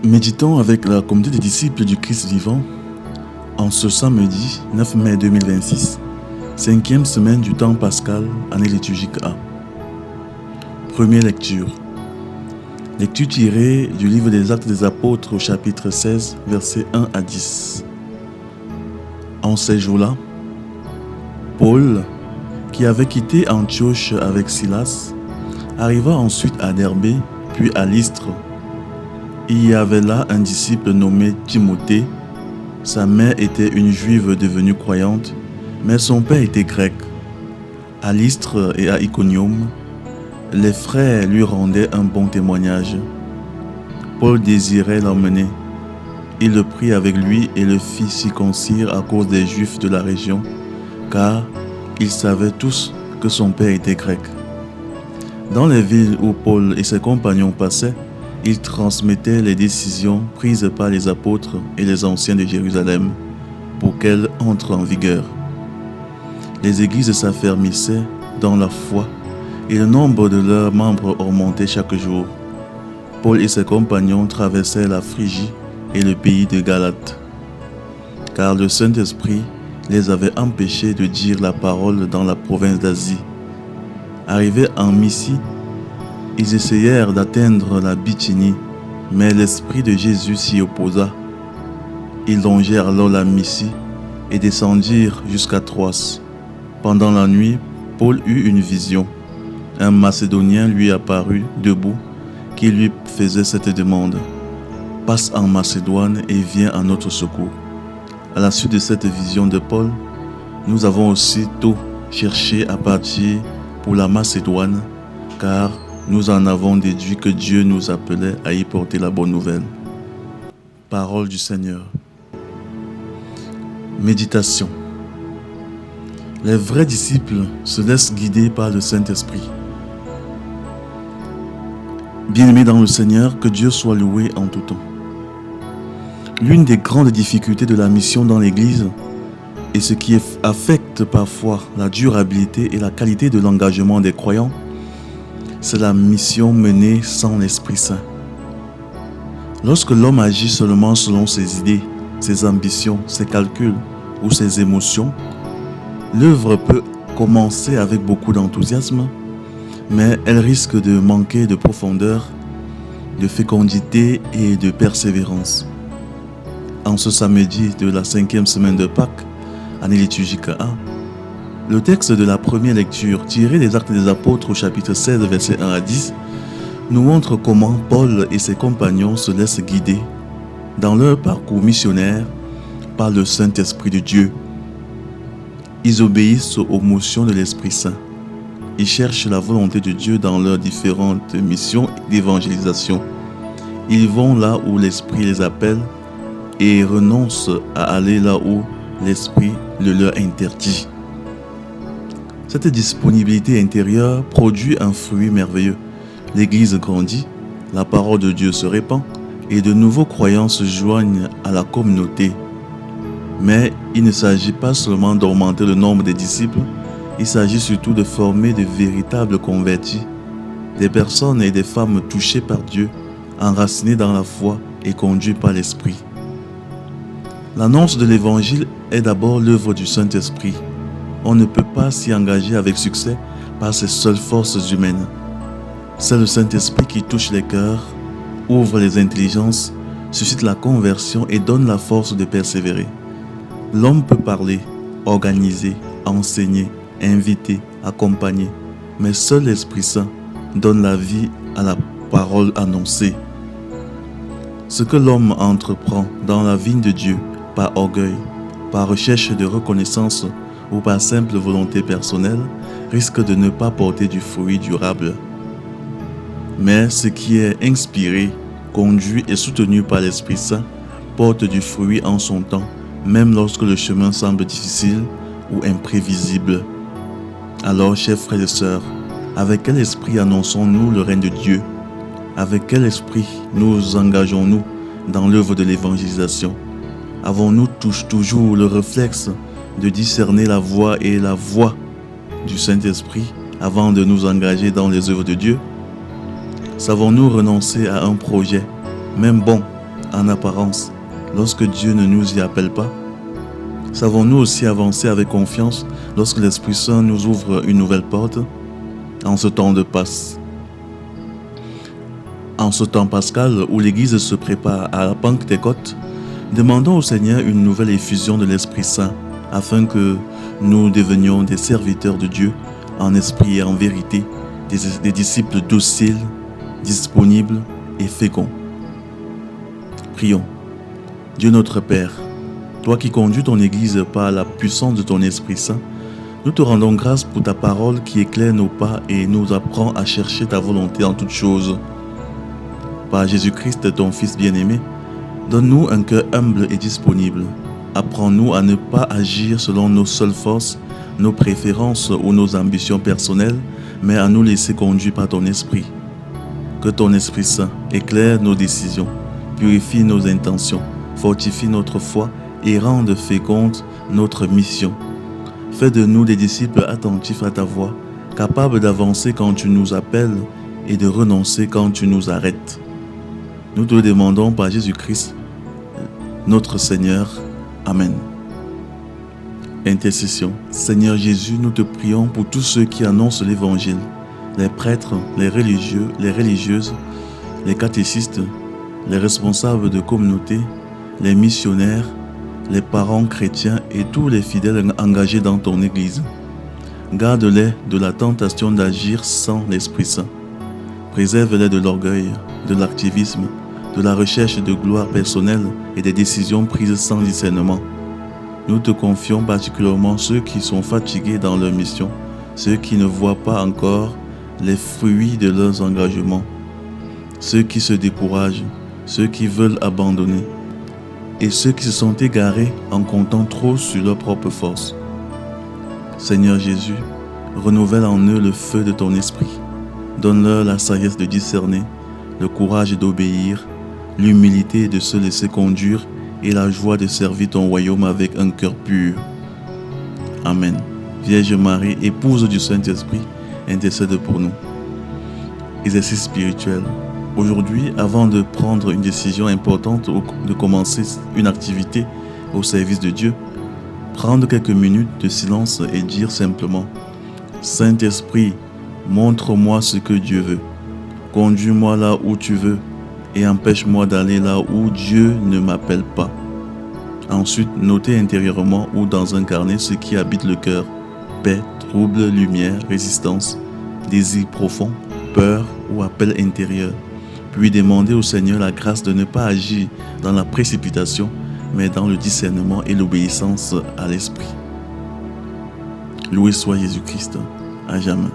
Méditons avec la communauté des disciples du Christ vivant en ce samedi 9 mai 2026, 5e semaine du temps pascal, année liturgique A. Première lecture. Lecture tirée du livre des Actes des Apôtres au chapitre 16, versets 1 à 10. En ces jours-là, Paul, qui avait quitté Antioche avec Silas, arriva ensuite à Derbé, puis à Lystre. Il y avait là un disciple nommé Timothée. Sa mère était une juive devenue croyante, mais son père était grec. À Lystre et à Iconium, les frères lui rendaient un bon témoignage. Paul désirait l'emmener. Il le prit avec lui et le fit circoncire à cause des Juifs de la région, car ils savaient tous que son père était grec. Dans les villes où Paul et ses compagnons passaient, il transmettait les décisions prises par les apôtres et les anciens de Jérusalem pour qu'elles entrent en vigueur. Les églises s'affermissaient dans la foi et le nombre de leurs membres augmentait chaque jour. Paul et ses compagnons traversaient la Phrygie et le pays de Galate, car le Saint-Esprit les avait empêchés de dire la parole dans la province d'Asie. Arrivés en Mysie, ils essayèrent d'atteindre la Bithynie, mais l'Esprit de Jésus s'y opposa. Ils longèrent alors la Mysie et descendirent jusqu'à Troas. Pendant la nuit, Paul eut une vision. Un Macédonien lui apparut debout, qui lui faisait cette demande: « Passe en Macédoine et viens à notre secours. » À la suite de cette vision de Paul, nous avons aussitôt cherché à partir pour la Macédoine, car nous en avons déduit que Dieu nous appelait à y porter la bonne nouvelle. Parole du Seigneur. Méditation. Les vrais disciples se laissent guider par le Saint-Esprit. Bien-aimés dans le Seigneur, que Dieu soit loué en tout temps. L'une des grandes difficultés de la mission dans l'Église et ce qui affecte parfois la durabilité et la qualité de l'engagement des croyants, c'est la mission menée sans l'Esprit Saint. Lorsque l'homme agit seulement selon ses idées, ses ambitions, ses calculs ou ses émotions, l'œuvre peut commencer avec beaucoup d'enthousiasme, mais elle risque de manquer de profondeur, de fécondité et de persévérance. En ce samedi de la 5e semaine de Pâques, année liturgique A, le texte de la première lecture, tiré des Actes des Apôtres au chapitre 16, versets 1 à 10, nous montre comment Paul et ses compagnons se laissent guider dans leur parcours missionnaire par le Saint-Esprit de Dieu. Ils obéissent aux motions de l'Esprit Saint. Ils cherchent la volonté de Dieu dans leurs différentes missions d'évangélisation. Ils vont là où l'Esprit les appelle et renoncent à aller là où l'Esprit le leur interdit. Cette disponibilité intérieure produit un fruit merveilleux. L'Église grandit, la parole de Dieu se répand et de nouveaux croyants se joignent à la communauté. Mais il ne s'agit pas seulement d'augmenter le nombre des disciples, il s'agit surtout de former de véritables convertis, des personnes et des femmes touchées par Dieu, enracinées dans la foi et conduites par l'Esprit. L'annonce de l'Évangile est d'abord l'œuvre du Saint-Esprit. On ne peut pas s'y engager avec succès par ses seules forces humaines. C'est le Saint-Esprit qui touche les cœurs, ouvre les intelligences, suscite la conversion et donne la force de persévérer. L'homme peut parler, organiser, enseigner, inviter, accompagner, mais seul l'Esprit Saint donne la vie à la parole annoncée. Ce que l'homme entreprend dans la vigne de Dieu, par orgueil, par recherche de reconnaissance ou par simple volonté personnelle, risque de ne pas porter du fruit durable. Mais ce qui est inspiré, conduit et soutenu par l'Esprit Saint porte du fruit en son temps, même lorsque le chemin semble difficile ou imprévisible. Alors, chers frères et sœurs, avec quel esprit annonçons-nous le règne de Dieu? Avec quel esprit nous engageons-nous dans l'œuvre de l'évangélisation? Avons-nous toujours le réflexe de discerner la voix et la voix du Saint-Esprit avant de nous engager dans les œuvres de Dieu? Savons-nous renoncer à un projet, même bon, en apparence lorsque Dieu ne nous y appelle pas? Savons-nous aussi avancer avec confiance lorsque l'Esprit Saint nous ouvre une nouvelle porte? En ce temps de Pâques, en ce temps pascal où l'Église se prépare à la Pentecôte, demandons au Seigneur une nouvelle effusion de l'Esprit Saint afin que nous devenions des serviteurs de Dieu en esprit et en vérité, des disciples dociles, disponibles et féconds. Prions. Dieu notre Père, toi qui conduis ton Église par la puissance de ton Esprit Saint, nous te rendons grâce pour ta parole qui éclaire nos pas et nous apprend à chercher ta volonté en toutes choses. Par Jésus-Christ, ton Fils bien-aimé, donne-nous un cœur humble et disponible. Apprends-nous à ne pas agir selon nos seules forces, nos préférences ou nos ambitions personnelles, mais à nous laisser conduire par ton Esprit. Que ton Esprit Saint éclaire nos décisions, purifie nos intentions, fortifie notre foi et rende féconde notre mission. Fais de nous des disciples attentifs à ta voix, capables d'avancer quand tu nous appelles et de renoncer quand tu nous arrêtes. Nous te le demandons par Jésus-Christ, notre Seigneur. Amen. Intercession. Seigneur Jésus, nous te prions pour tous ceux qui annoncent l'Évangile, les prêtres, les religieux, les religieuses, les catéchistes, les responsables de communauté, les missionnaires, les parents chrétiens et tous les fidèles engagés dans ton Église. Garde-les de la tentation d'agir sans l'Esprit Saint. Préserve-les de l'orgueil, de l'activisme, de la recherche de gloire personnelle et des décisions prises sans discernement. Nous te confions particulièrement ceux qui sont fatigués dans leur mission, ceux qui ne voient pas encore les fruits de leurs engagements, ceux qui se découragent, ceux qui veulent abandonner, et ceux qui se sont égarés en comptant trop sur leur propre force. Seigneur Jésus, renouvelle en eux le feu de ton esprit. Donne-leur la sagesse de discerner, le courage d'obéir, l'humilité de se laisser conduire et la joie de servir ton royaume avec un cœur pur. Amen. Vierge Marie, épouse du Saint-Esprit, intercède pour nous. Exercice spirituel. Aujourd'hui, avant de prendre une décision importante ou de commencer une activité au service de Dieu, prendre quelques minutes de silence et dire simplement « Saint-Esprit, montre-moi ce que Dieu veut. Conduis-moi là où tu veux et empêche-moi d'aller là où Dieu ne m'appelle pas. » Ensuite, notez intérieurement ou dans un carnet ce qui habite le cœur. Paix, trouble, lumière, résistance, désir profond, peur ou appel intérieur. Puis demandez au Seigneur la grâce de ne pas agir dans la précipitation, mais dans le discernement et l'obéissance à l'Esprit. Loué soit Jésus-Christ, à jamais.